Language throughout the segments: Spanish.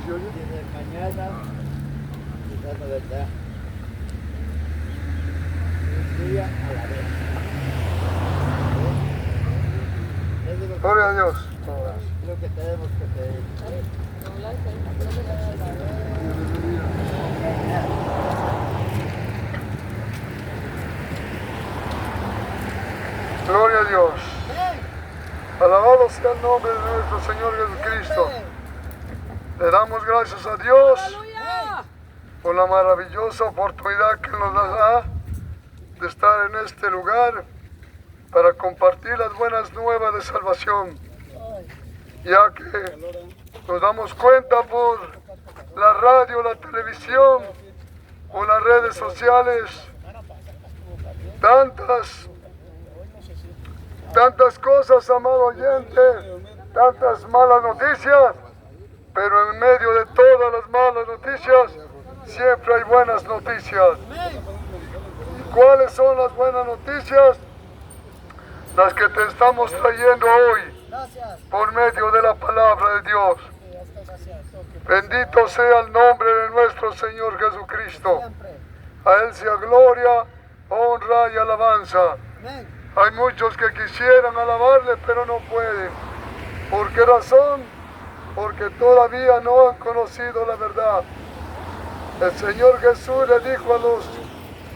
Desde mañana, quizás no verdad, un día a la vez. Gloria a Dios. Creo que tenemos que pedir. Gloria a Dios. Alabado sea el nombre de nuestro Señor Jesucristo. Le damos gracias a Dios por la maravillosa oportunidad que nos da de estar en este lugar para compartir las buenas nuevas de salvación, ya que nos damos cuenta por la radio, la televisión o las redes sociales, tantas cosas, amado oyente, tantas malas noticias, pero en medio de todas las malas noticias siempre hay buenas noticias. ¿Y cuáles son las buenas noticias? Las que te estamos trayendo hoy por medio de la palabra de Dios. Bendito sea el nombre de nuestro Señor Jesucristo. A Él sea gloria, honra y alabanza. Hay muchos que quisieran alabarle, pero no pueden. ¿Por qué razón? Porque todavía no han conocido la verdad. El Señor Jesús le dijo a los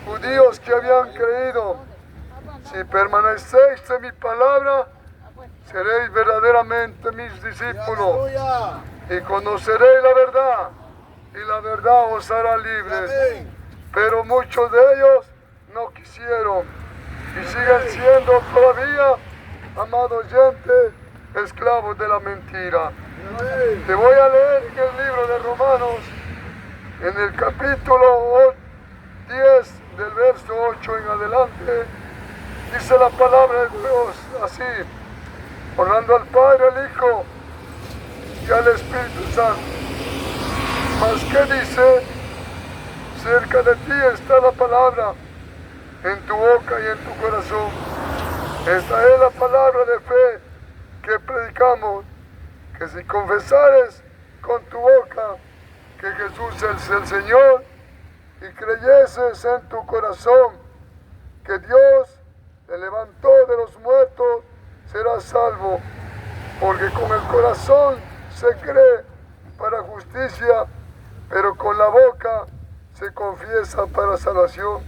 judíos que habían creído: si permanecéis en mi palabra, seréis verdaderamente mis discípulos y conoceréis la verdad, y la verdad os hará libres. Pero muchos de ellos no quisieron y siguen siendo todavía, amado oyente, esclavos de la mentira. Te voy a leer en el libro de Romanos, en el capítulo 10, del verso 8 en adelante. Dice la palabra de Dios así, honrando al Padre, al Hijo y al Espíritu Santo. Mas ¿qué dice? Cerca de ti está la palabra, en tu boca y en tu corazón. Esta es la palabra de fe que predicamos, que si confesares con tu boca que Jesús es el Señor y creyeses en tu corazón que Dios le levantó de los muertos, serás salvo, porque con el corazón se cree para justicia, pero con la boca se confiesa para salvación.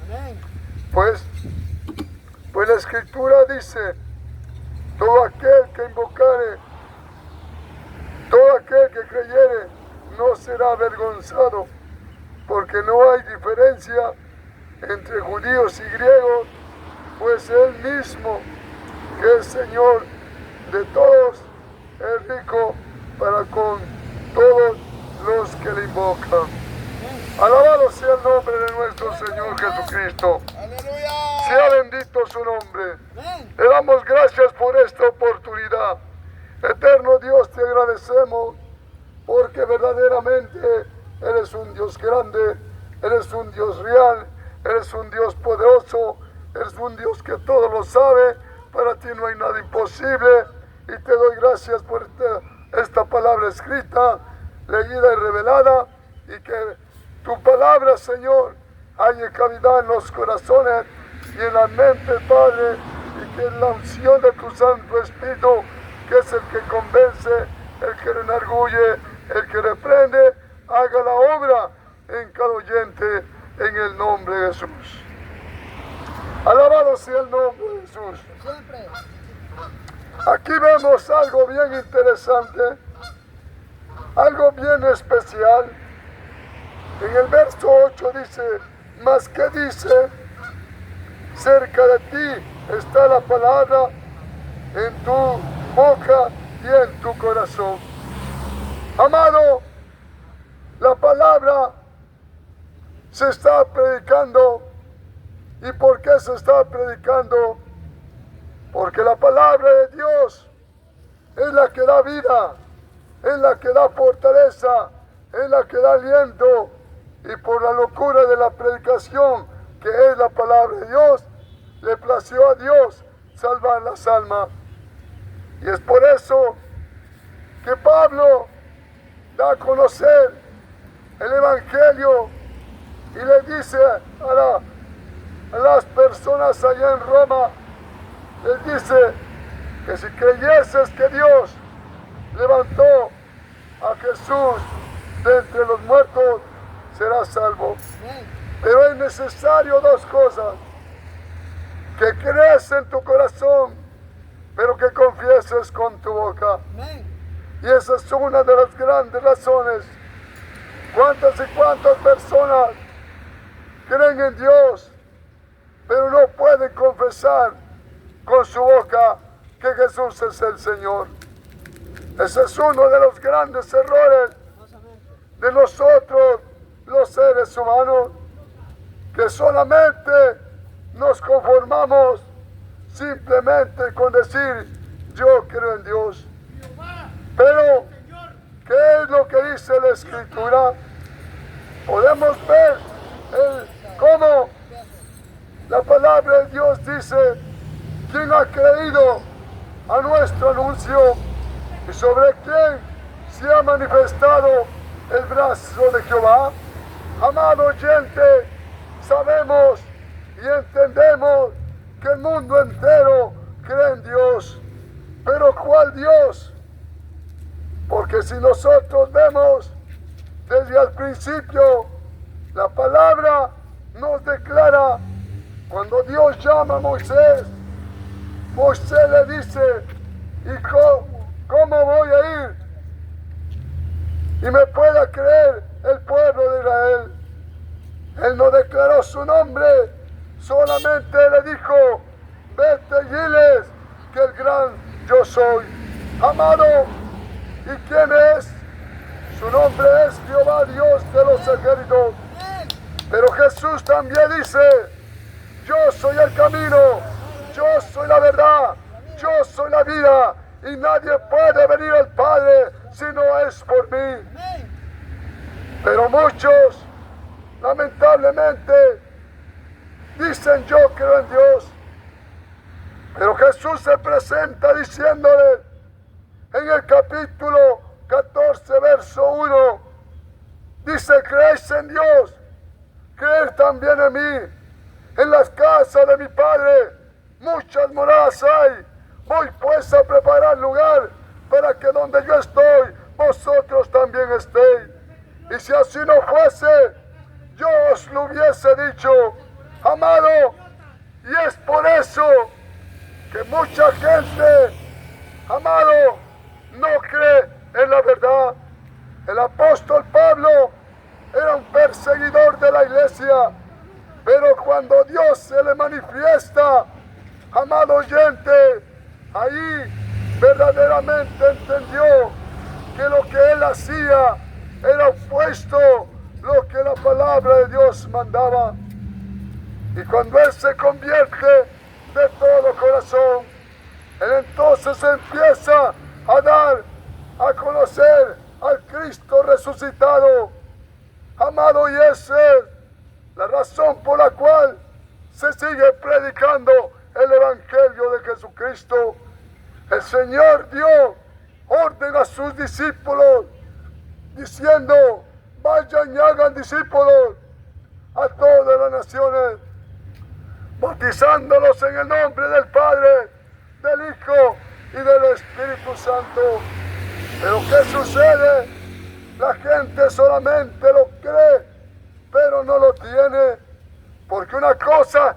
Pues la Escritura dice: todo aquel que invocare, todo aquel que creyere, no será avergonzado, porque no hay diferencia entre judíos y griegos, pues Él mismo, que es Señor de todos, es rico para con todos los que le invocan. Alabado sea el nombre de nuestro Señor Jesucristo. Sea bendito su nombre. Le damos gracias por esta oportunidad. Eterno Dios, te agradecemos porque verdaderamente eres un Dios grande, eres un Dios real, eres un Dios poderoso, eres un Dios que todo lo sabe. Para ti no hay nada imposible, y te doy gracias por esta palabra escrita, leída y revelada, y que tu palabra, Señor, haya cavidad en los corazones y en la mente, Padre, y que la unción de tu Santo Espíritu, que es el que convence, el que redarguye, el que reprende, haga la obra en cada oyente, en el nombre de Jesús. Alabado sea el nombre de Jesús. Aquí vemos algo bien interesante, algo bien especial. En el verso 8 dice: mas ¿qué dice? Cerca de ti está la palabra, en tu boca y en tu corazón. Amado, la palabra se está predicando. ¿Y por qué se está predicando? Porque la palabra de Dios es la que da vida, es la que da fortaleza, es la que da aliento. Y por la locura de la predicación, que es la palabra de Dios, le plació a Dios salvar las almas. Y es por eso que Pablo da a conocer el Evangelio y le dice a las personas allá en Roma, les dice que si creyeses que Dios levantó a Jesús de entre los muertos, serás salvo. Pero es necesario dos cosas: que creas en tu corazón, pero que confieses con tu boca. Y esa es una de las grandes razones. ¿Cuántas y cuántas personas creen en Dios, pero no pueden confesar con su boca que Jesús es el Señor? Ese es uno de los grandes errores de nosotros, los seres humanos, que solamente nos conformamos simplemente con decir yo creo en Dios. Pero, ¿qué es lo que dice la Escritura? Podemos ver cómo la palabra de Dios dice: ¿quién ha creído a nuestro anuncio? ¿Y sobre quién se ha manifestado el brazo de Jehová? Amado oyente, sabemos y entendemos que el mundo entero cree en Dios. ¿Pero cuál Dios? Porque si nosotros vemos desde el principio, la palabra nos declara, cuando Dios llama a Moisés, Moisés le dice: ¿y cómo voy a ir? Y me pueda creer el pueblo de Israel. Él no declaró su nombre, solamente le dijo: vete y diles que el gran yo soy. Amado, ¿y quién es? Su nombre es Jehová, Dios de los ejércitos. Pero Jesús también dice: yo soy el camino, yo soy la verdad, yo soy la vida, y nadie puede venir al Padre si no es por mí. Pero muchos, lamentablemente, dicen yo creo en Dios. Pero Jesús se presenta diciéndole en el capítulo 14, verso 1, dice: ¿creéis en Dios? Creed también en mí. En las casas de mi Padre muchas moradas hay. Voy pues a preparar lugar para que donde yo estoy, vosotros también estéis. Y si así no fuese, yo os lo hubiese dicho. Amado, y es por eso que mucha gente, amado, no cree en la verdad. El apóstol Pablo era un perseguidor de la iglesia, pero cuando Dios se le manifiesta, amado oyente, ahí verdaderamente entendió que lo que él hacía era opuesto a lo que la palabra de Dios mandaba. Y cuando él se convierte de todo corazón, él entonces empieza a dar a conocer al Cristo resucitado. Amado, y esa es la razón por la cual se sigue predicando el Evangelio de Jesucristo. El Señor dio orden a sus discípulos diciendo: vayan y hagan discípulos a todas las naciones, bautizándolos en el nombre del Padre, del Hijo y del Espíritu Santo. Pero ¿qué sucede? La gente solamente lo cree, pero no lo tiene. Porque una cosa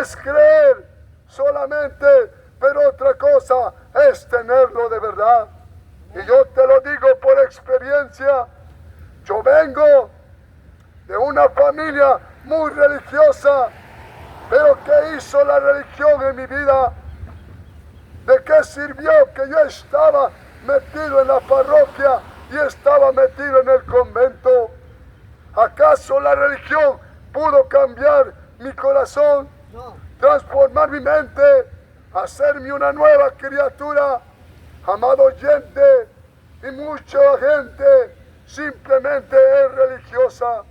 es creer solamente, pero otra cosa es tenerlo de verdad. Y yo te lo digo por experiencia. Yo vengo de una familia muy religiosa, pero ¿qué hizo la religión en mi vida? ¿De qué sirvió que yo estaba metido en la parroquia y estaba metido en el convento? ¿Acaso la religión pudo cambiar mi corazón? No. Transformar mi mente, hacerme una nueva criatura. Amado oyente, y mucha gente simplemente es religiosa.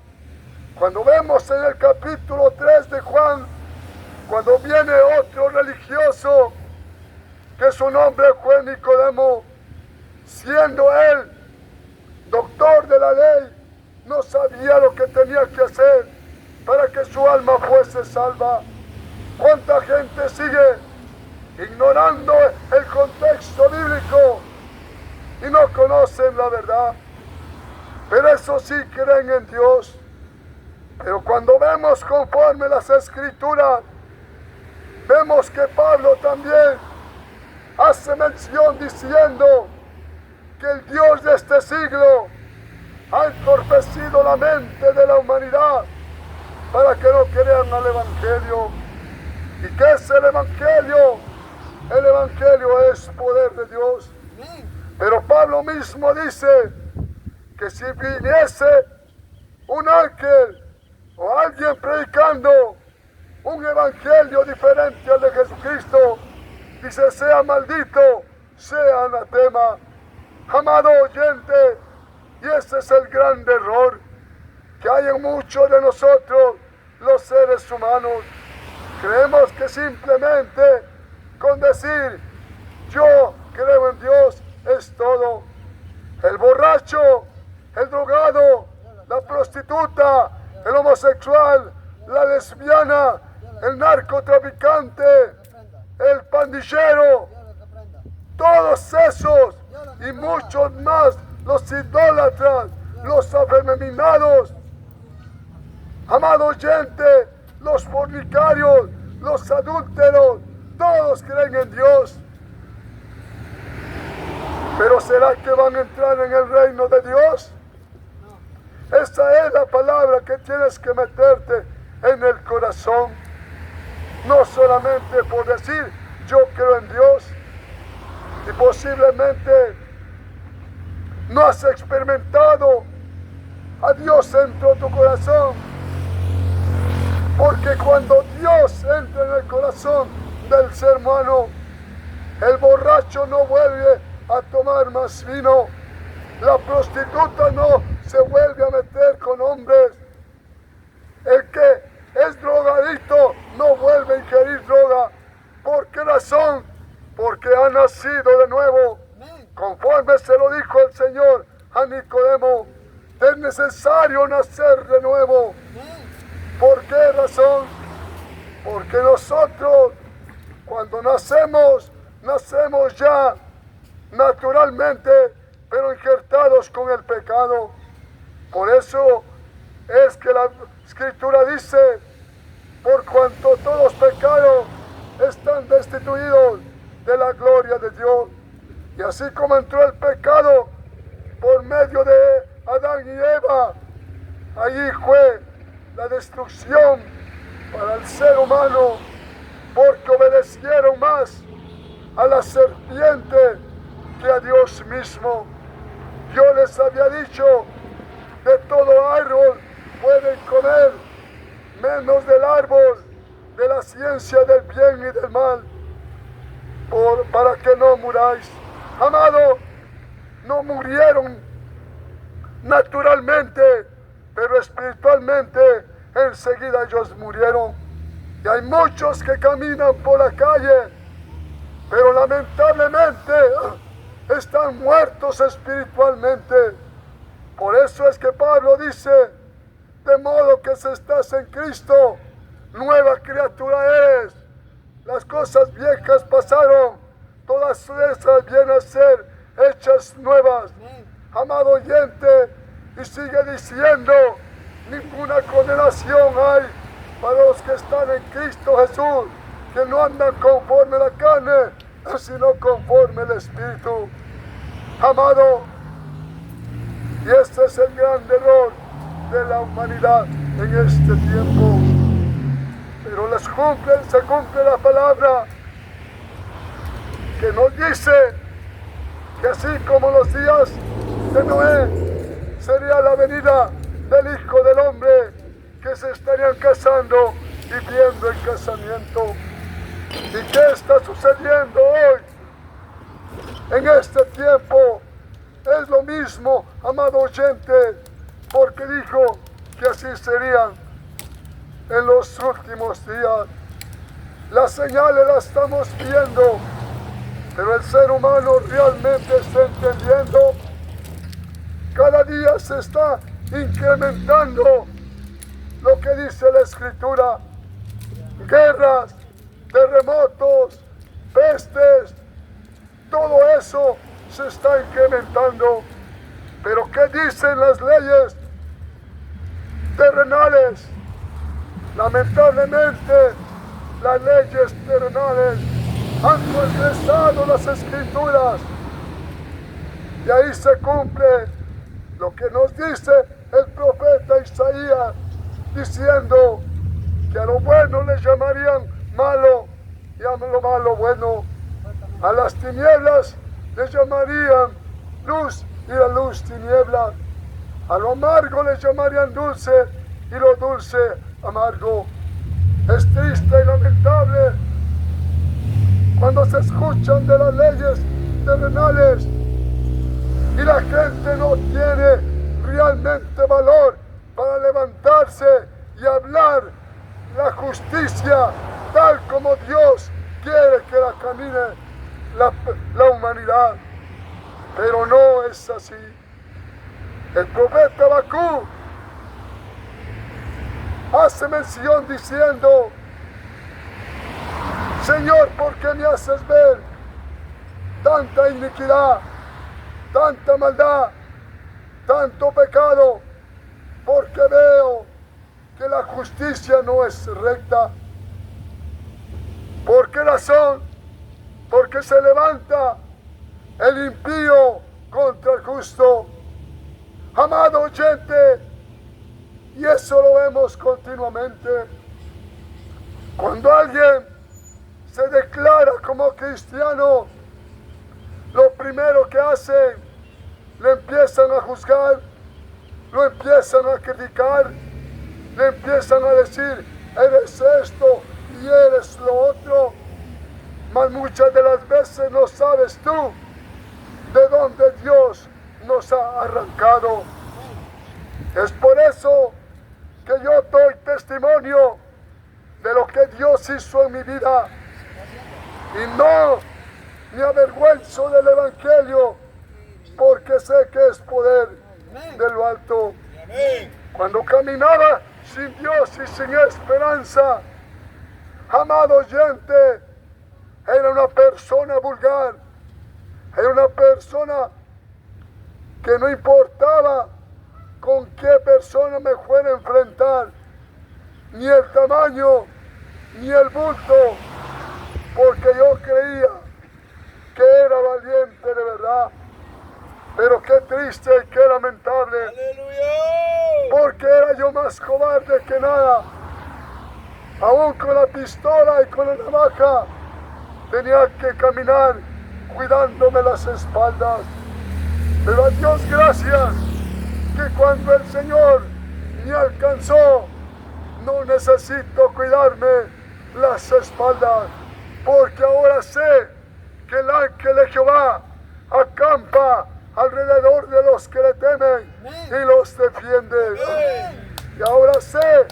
Cuando vemos en el capítulo 3 de Juan, cuando viene otro religioso, que su nombre fue Nicodemo, siendo él doctor la ley no sabía lo que tenía que hacer para que su alma fuese salva. ¿Cuánta gente sigue ignorando el contexto bíblico y no conocen la verdad? Pero eso sí creen en Dios. Pero cuando vemos conforme las Escrituras, vemos que Pablo también hace mención diciendo que el Dios de este siglo ha entorpecido la mente de la humanidad para que no crean al Evangelio. ¿Y qué es el Evangelio? El Evangelio es poder de Dios. Pero Pablo mismo dice que si viniese un ángel o alguien predicando un evangelio diferente al de Jesucristo, dice: sea maldito, sea anatema. Amado oyente, y ese es el gran error que hay en muchos de nosotros, los seres humanos. Creemos que simplemente con decir yo creo en Dios es todo. El borracho, el drogado, la prostituta, el homosexual, la lesbiana, el narcotraficante, el pandillero, todos esos y muchos más, los idólatras, los afeminados, amado oyente, los fornicarios, los adúlteros, todos creen en Dios. Pero ¿será que van a entrar en el reino de Dios? Esa es la palabra que tienes que meterte en el corazón. No solamente por decir yo creo en Dios, y posiblemente no has experimentado a Dios dentro de tu corazón. Porque cuando Dios entra en el corazón del ser humano, el borracho no vuelve a tomar más vino, la prostituta no se vuelve a meter con hombres, el que es drogadicto no vuelve a ingerir droga. ¿Por qué razón? Porque ha nacido de nuevo, conforme se lo dijo el Señor a Nicodemo: es necesario nacer de nuevo. ¿Por qué razón? Porque nosotros, cuando nacemos ya naturalmente, pero injertados con el pecado. Por eso es que la Escritura dice: por cuanto todos pecaron, están destituidos de la gloria de Dios. Y así como entró el pecado por medio de Adán y Eva, allí fue la destrucción para el ser humano, porque obedecieron más a la serpiente que a Dios mismo. Yo les había dicho: de todo árbol pueden comer, menos del árbol de la ciencia del bien y del mal, para que no muráis. Amado, no murieron naturalmente, pero espiritualmente enseguida ellos murieron. Y hay muchos que caminan por la calle, pero lamentablemente están muertos espiritualmente. Por eso es que Pablo dice: de modo que si estás en Cristo, nueva criatura eres. Las cosas viejas pasaron, todas esas vienen a ser hechas nuevas. Amado oyente, y sigue diciendo: ninguna condenación hay para los que están en Cristo Jesús, que no andan conforme la carne, sino conforme el Espíritu. Amado, y este es el gran error de la humanidad en este tiempo. Pero se cumple la palabra que nos dice que así como los días de Noé, sería la venida del Hijo del Hombre, que se estarían casando y viendo el casamiento. ¿Y qué está sucediendo hoy? En este tiempo es lo mismo, amado oyente, porque dijo que así serían en los últimos días. Las señales las estamos viendo, pero el ser humano realmente está entendiendo cada día se está incrementando lo que dice la Escritura. Guerras, terremotos, pestes, todo eso se está incrementando. Pero ¿qué dicen las leyes terrenales? Lamentablemente, las leyes terrenales han transgresado las Escrituras. Y ahí se cumple lo que nos dice el profeta Isaías, diciendo que a lo bueno le llamarían malo y a lo malo bueno. A las tinieblas le llamarían luz y a la luz tinieblas. A lo amargo le llamarían dulce y lo dulce amargo. Es triste y lamentable cuando se escuchan de las leyes terrenales y la gente no tiene realmente valor para levantarse y hablar la justicia tal como Dios quiere que la camine la humanidad. Pero no es así. El profeta Habacuc hace mención diciendo: Señor, ¿por qué me haces ver tanta iniquidad, tanta maldad, tanto pecado? Porque veo que la justicia no es recta. ¿Por qué razón? Porque se levanta el impío contra el justo. Amado oyente, y eso lo vemos continuamente. Cuando alguien se declara como cristiano, lo primero que hacen, le empiezan a juzgar, lo empiezan a criticar, le empiezan a decir: eres esto y eres lo otro. Mas muchas de las veces no sabes tú de dónde Dios nos ha arrancado. Es por eso que yo doy testimonio de lo que Dios hizo en mi vida. Y no me avergüenzo del Evangelio, porque sé que es poder de lo alto. Cuando caminaba sin Dios y sin esperanza, amado oyente, era una persona vulgar, era una persona que no importaba con qué persona me fuera a enfrentar, ni el tamaño, ni el bulto, porque yo creía que era valiente de verdad. Pero qué triste y qué lamentable. ¡Aleluya! Porque era yo más cobarde que nada. Aún con la pistola y con la navaja, tenía que caminar cuidándome las espaldas. Pero a Dios gracias, que cuando el Señor me alcanzó, no necesito cuidarme las espaldas, porque ahora sé que el ángel de Jehová acampa alrededor de los que le temen y los defiende. Y ahora sé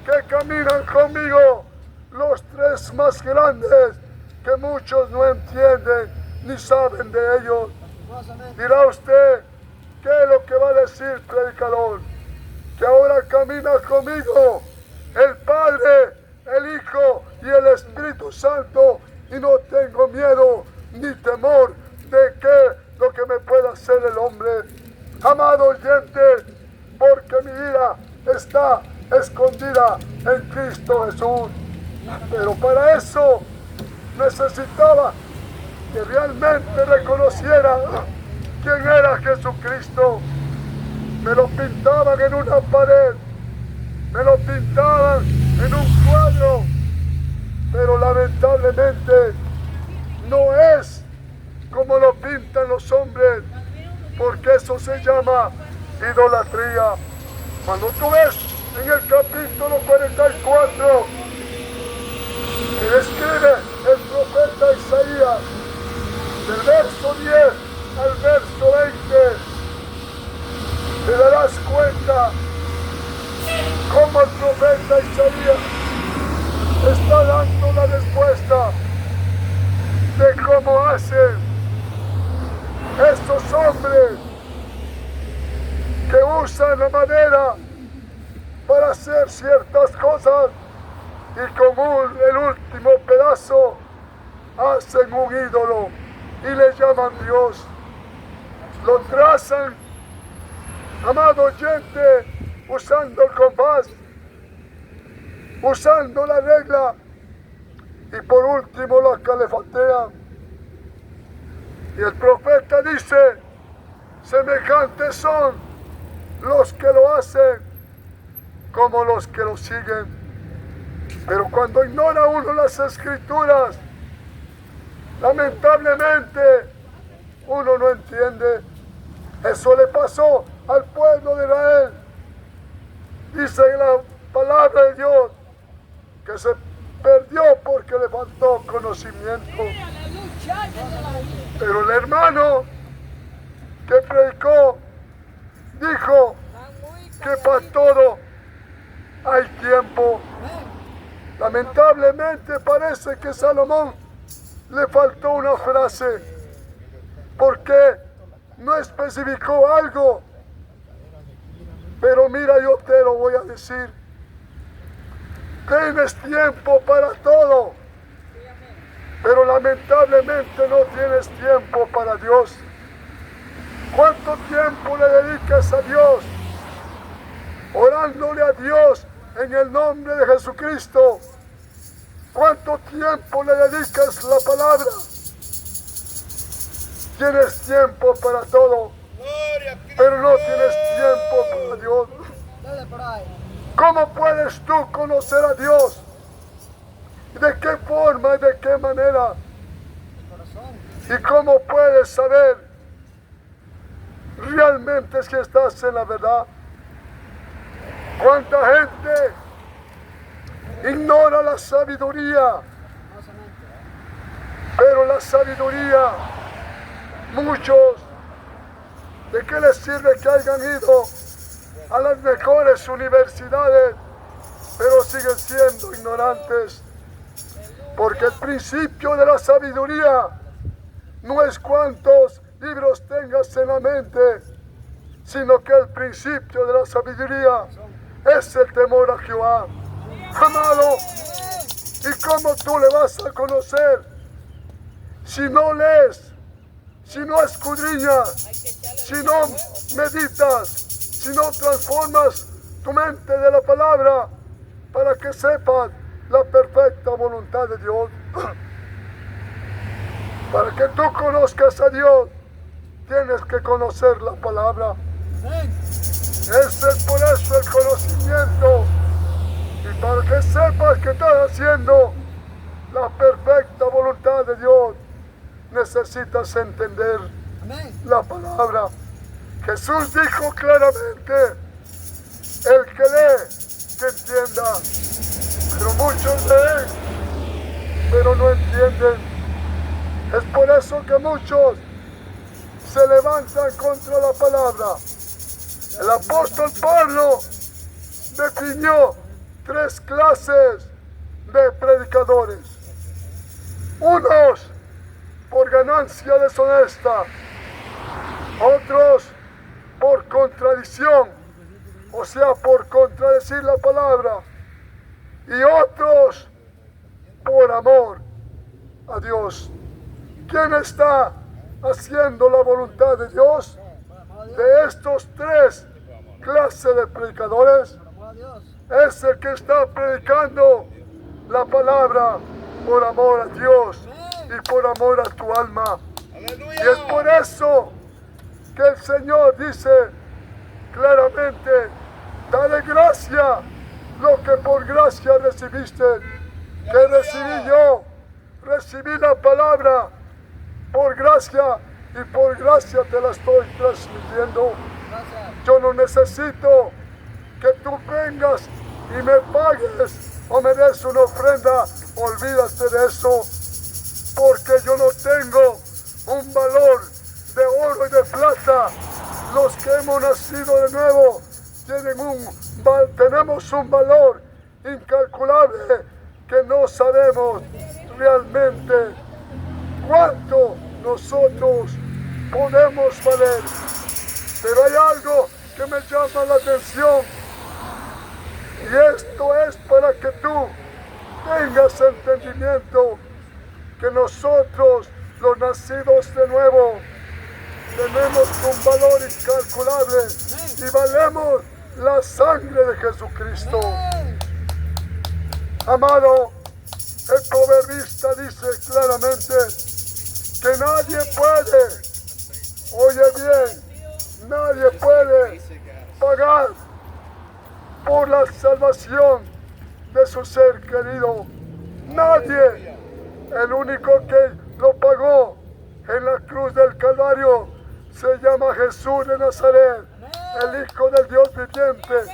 que caminan conmigo los tres más grandes, que muchos no entienden ni saben de ellos. Dirá usted: ¿qué es lo que va a decir, predicador? Que ahora camina conmigo el Padre, el Hijo y el Espíritu Santo, y no tengo miedo ni temor de que lo que me pueda hacer el hombre. Amado oyente, porque mi vida está escondida en Cristo Jesús. Pero para eso necesitaba que realmente reconociera quién era Jesucristo. Me lo pintaban en una pared, me lo pintaban en un cuadro, pero lamentablemente no es como lo pintan los hombres, porque eso se llama idolatría. Cuando tú ves en el capítulo 44 que describe el profeta Isaías, del verso 10 al verso 20, te darás cuenta cómo el profeta Isaías está dando la respuesta de cómo hacen estos hombres usan la madera para hacer ciertas cosas y con el último pedazo hacen un ídolo y le llaman Dios. Lo trazan, amado oyente, usando el compás, usando la regla y por último la calefatean. Y el profeta dice, semejantes son los que lo hacen como los que lo siguen. Pero cuando ignora uno las escrituras, lamentablemente uno no entiende. Eso le pasó al pueblo de Israel. Dice la palabra de Dios que se perdió porque le faltó conocimiento. Pero el hermano que predicó dijo que para todo hay tiempo. Lamentablemente parece que Salomón le faltó una frase porque no especificó algo. Pero mira, yo te lo voy a decir. Tienes tiempo para todo, pero lamentablemente no tienes tiempo para Dios. ¿Cuánto tiempo le dedicas a Dios? Orándole a Dios en el nombre de Jesucristo. ¿Cuánto tiempo le dedicas a la palabra? Tienes tiempo para todo, pero no tienes tiempo para Dios. ¿Cómo puedes tú conocer a Dios? ¿De qué forma y de qué manera? ¿Y cómo puedes saber realmente si estás en la verdad? ¿Cuánta gente ignora la sabiduría? Pero la sabiduría, muchos, ¿de qué les sirve que hayan ido a las mejores universidades, pero siguen siendo ignorantes? Porque el principio de la sabiduría no es cuántos libros tengas en la mente, sino que el principio de la sabiduría es el temor a Jehová. Amado, ¿y cómo tú le vas a conocer si no lees, si no escudriñas, si no meditas, si no transformas tu mente de la palabra para que sepas la perfecta voluntad de Dios? Para que tú conozcas a Dios, tienes que conocer la palabra. Ese es por eso el conocimiento. Y para que sepas que estás haciendo la perfecta voluntad de Dios, necesitas entender la palabra. Jesús dijo claramente, el que lee, que entienda. Pero muchos leen, pero no entienden. Es por eso que muchos se levantan contra la palabra. El apóstol Pablo definió 3 clases de predicadores. Unos por ganancia deshonesta, otros por contradicción, o sea, por contradecir la palabra, y otros por amor a Dios. ¿Quién está haciendo la voluntad de Dios? De estos 3 clases de predicadores, es el que está predicando la palabra por amor a Dios y por amor a tu alma. Y es por eso que el Señor dice claramente, dale gracia lo que por gracia recibiste, que recibí yo. Recibí la palabra por gracia y por gracia te la estoy transmitiendo. Yo no necesito que tú vengas y me pagues o me des una ofrenda. Olvídate de eso, porque yo no tengo un valor de oro y de plata. Los que hemos nacido de nuevo tenemos un valor incalculable que no sabemos realmente cuánto nosotros podemos valer. Pero hay algo que me llama llama la atención. Y esto es para que tú tengas entendimiento que nosotros, los nacidos de nuevo, tenemos un valor incalculable y valemos la sangre de Jesucristo. Amado, el proverbista dice claramente que nadie puede, oye bien, nadie puede pagar por la salvación de su ser querido. Nadie. El único que lo pagó en la cruz del Calvario se llama Jesús de Nazaret, el Hijo del Dios viviente,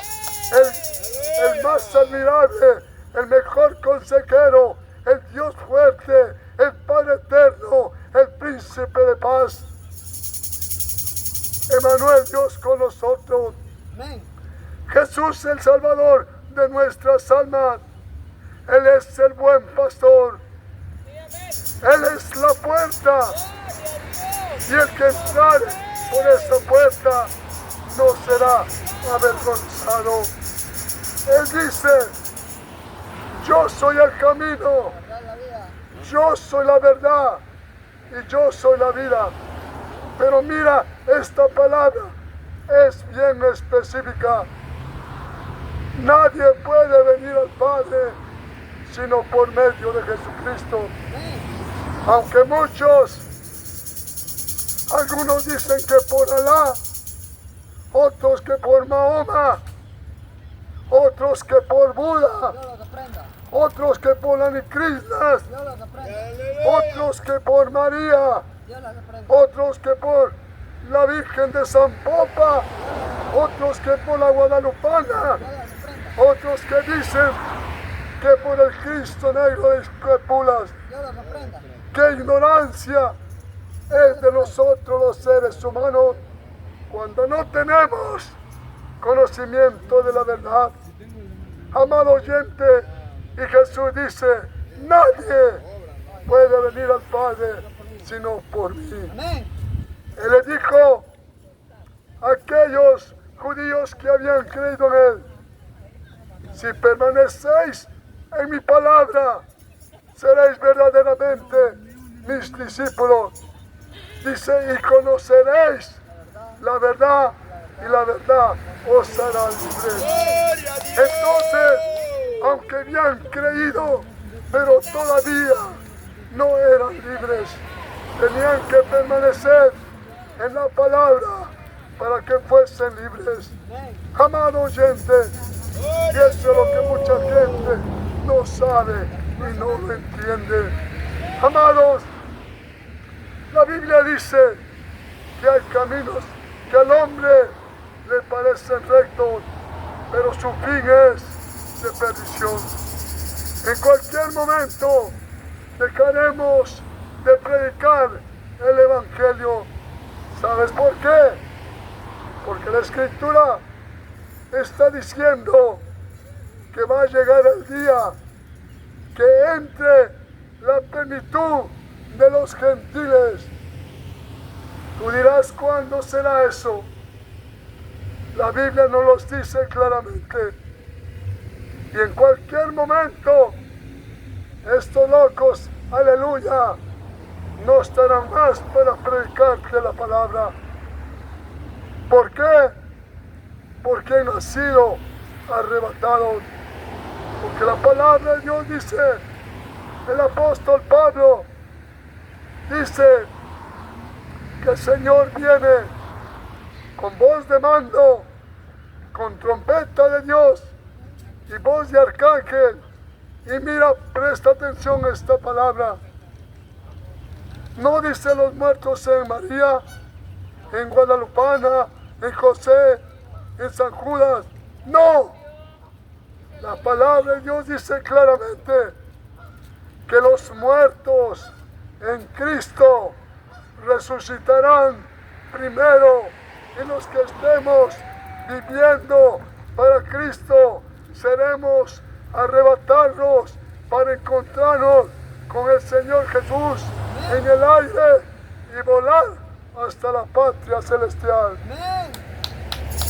el más admirable, el mejor consejero, el Dios fuerte, el Padre eterno, el Príncipe de paz. Emmanuel, Dios con nosotros. Jesús, el Salvador de nuestras almas. Él es el buen pastor. Él es la puerta. Y el que entrare por esa puerta no será avergonzado. Él dice: yo soy el camino, yo soy la verdad y yo soy la vida. Pero mira, esta palabra es bien específica. Nadie puede venir al Padre sino por medio de Jesucristo. Aunque algunos dicen que por Alá, otros que por Mahoma, otros que por Buda, otros que por las Krishnas, otros que por María, otros que por la Virgen de San Popa, otros que por la Guadalupana, otros que dicen que por el Cristo negro de Esquipulas. ¡Qué ignorancia es de nosotros los seres humanos cuando no tenemos conocimiento de la verdad! Amado oyente, y Jesús dice: nadie puede venir al Padre sino por mí. Él le dijo a aquellos judíos que habían creído en él: si permanecéis en mi palabra, seréis verdaderamente mis discípulos. Dice: y conoceréis la verdad, y la verdad os hará libres. Entonces, aunque habían creído, pero todavía no eran libres. Tenían que permanecer en la palabra para que fuesen libres. Amado oyente, y eso es lo que mucha gente no sabe y no lo entiende. Amados, la Biblia dice que hay caminos que al hombre le parecen rectos, pero su fin es de perdición. En cualquier momento dejaremos de predicar el Evangelio. ¿Sabes por qué? Porque la Escritura está diciendo que va a llegar el día que entre la plenitud de los gentiles. Tú dirás: ¿cuándo será eso? La Biblia nos lo dice claramente. Y en cualquier momento, estos locos, aleluya, no estarán más para predicarte la palabra. ¿Por qué? Porque han sido arrebatados. Porque la palabra de Dios dice, el apóstol Pablo dice que el Señor viene con voz de mando, con trompeta de Dios y voz de arcángel. Y mira, presta atención a esta palabra. No dice los muertos en María, en Guadalupana, en José, en San Judas. No. La palabra de Dios dice claramente que los muertos en Cristo resucitarán primero, y los que estemos viviendo para Cristo seremos arrebatados para encontrarnos con el Señor Jesús en el aire y volar hasta la patria celestial.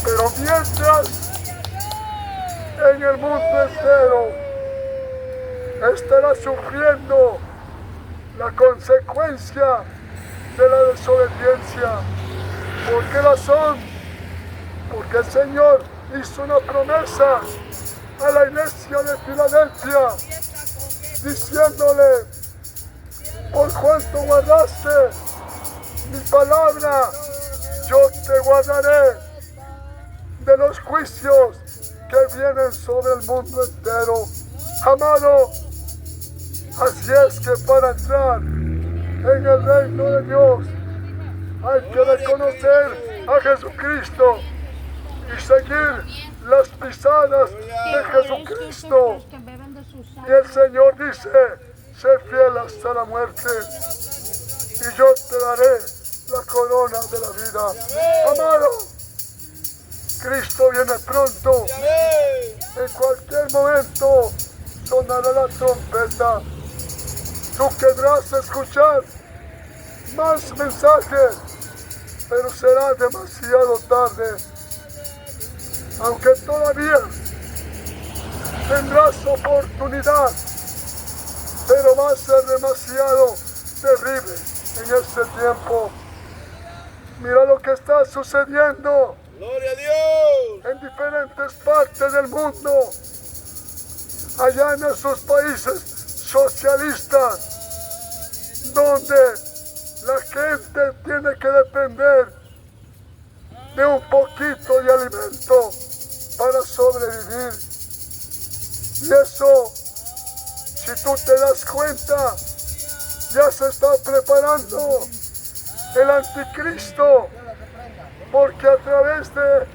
Pero mientras en el mundo entero estará sufriendo la consecuencia de la desobediencia. ¿Por qué razón? Porque el Señor hizo una promesa a la iglesia de Filadelfia, diciéndole: por cuanto guardaste mi palabra, yo te guardaré de los juicios que vienen sobre el mundo entero. Amado, así es que para entrar en el reino de Dios hay que reconocer a Jesucristo y seguir las pisadas de Jesucristo. Y el Señor dice: sé fiel hasta la muerte y yo te daré la corona de la vida. Amado, Cristo viene pronto. En cualquier momento sonará la trompeta. Tú querrás escuchar más mensajes, pero será demasiado tarde. Aunque todavía tendrás oportunidad, pero va a ser demasiado terrible en este tiempo. Mira lo que está sucediendo. ¡Gloria a Dios! En diferentes partes del mundo, allá en esos países socialistas, donde la gente tiene que depender de un poquito de alimento para sobrevivir. Y eso, si tú te das cuenta, ya se está preparando el anticristo, porque a través de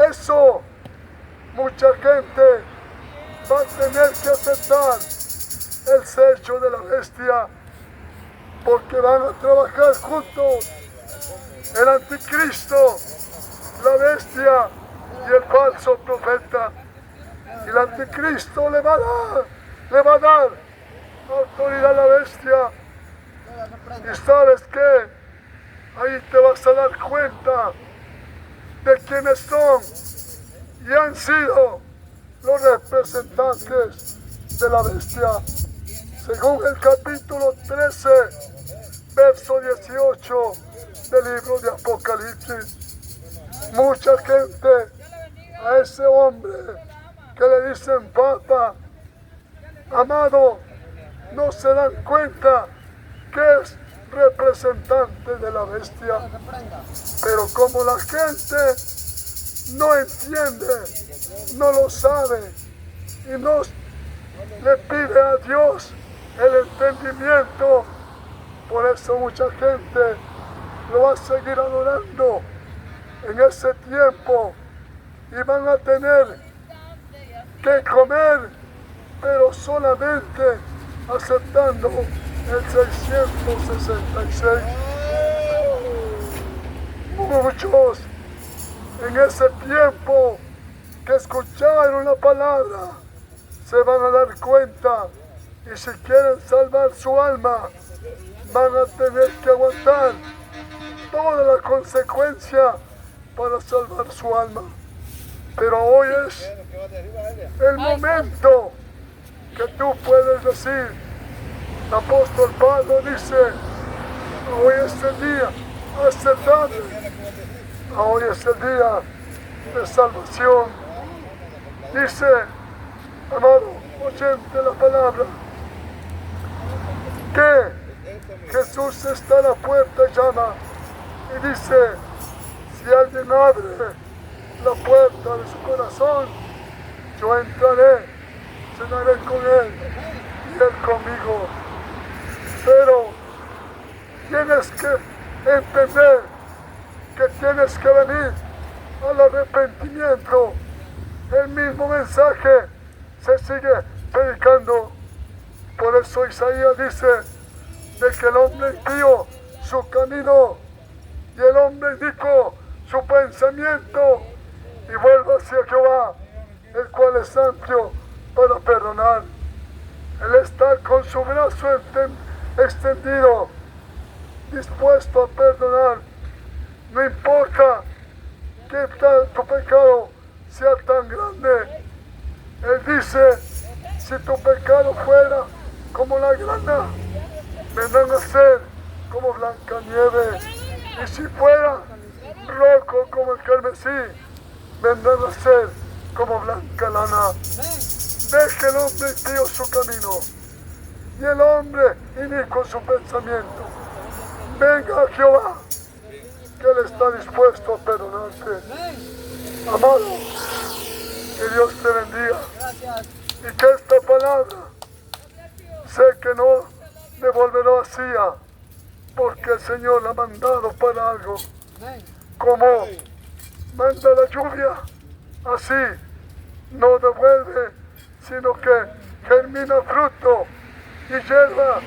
eso mucha gente va a tener que aceptar el sello de la bestia, porque van a trabajar juntos el anticristo, la bestia y el falso profeta. Y el anticristo le va a dar autoridad a la bestia. Y sabes qué, ahí te vas a dar cuenta de quiénes son y han sido los representantes de la bestia. Según el capítulo 13, verso 18 del libro de Apocalipsis, mucha gente a ese hombre que le dicen Papa, amado, no se dan cuenta que es representante de la bestia. Pero como la gente no entiende, no lo sabe y no le pide a Dios el entendimiento, por eso mucha gente lo va a seguir adorando en ese tiempo y van a tener que comer, pero solamente aceptando el 666. Muchos en ese tiempo que escucharon la palabra se van a dar cuenta, y si quieren salvar su alma van a tener que aguantar toda la consecuencia para salvar su alma. Pero hoy es el momento que tú puedes decir, el apóstol Pablo dice, hoy es el día aceptable, hoy es el día de salvación. Dice, amado oyente la palabra, que Jesús está a la puerta y llama, y dice, si alguien abre la puerta de su corazón, yo entraré, cenaré con él y él conmigo. Pero tienes que entender que tienes que venir al arrepentimiento. El mismo mensaje se sigue predicando. Por eso Isaías dice de que el hombre impío su camino y el hombre inicuo su pensamiento, y vuelva hacia Jehová, el cual es amplio para perdonar. Él está con su brazo extendido, dispuesto a perdonar. No importa que tu pecado sea tan grande. Él dice, si tu pecado fuera como la grana, vendrán a ser como blanca nieve. Y si fuera rojo como el carmesí, vendrán a ser como blanca lana. Deje el hombre impío su camino y el hombre inicuo su pensamiento. Venga a Jehová, que Él está dispuesto a perdonarte. Amado, que Dios te bendiga. Y que esta palabra, sé que no devolverá vacía, porque el Señor la ha mandado para algo. Como manda la lluvia, así no devuelve, sino que germina fruto y lleva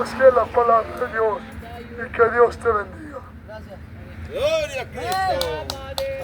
hacia la palabra de Dios. Y que Dios te bendiga. Gloria a Cristo.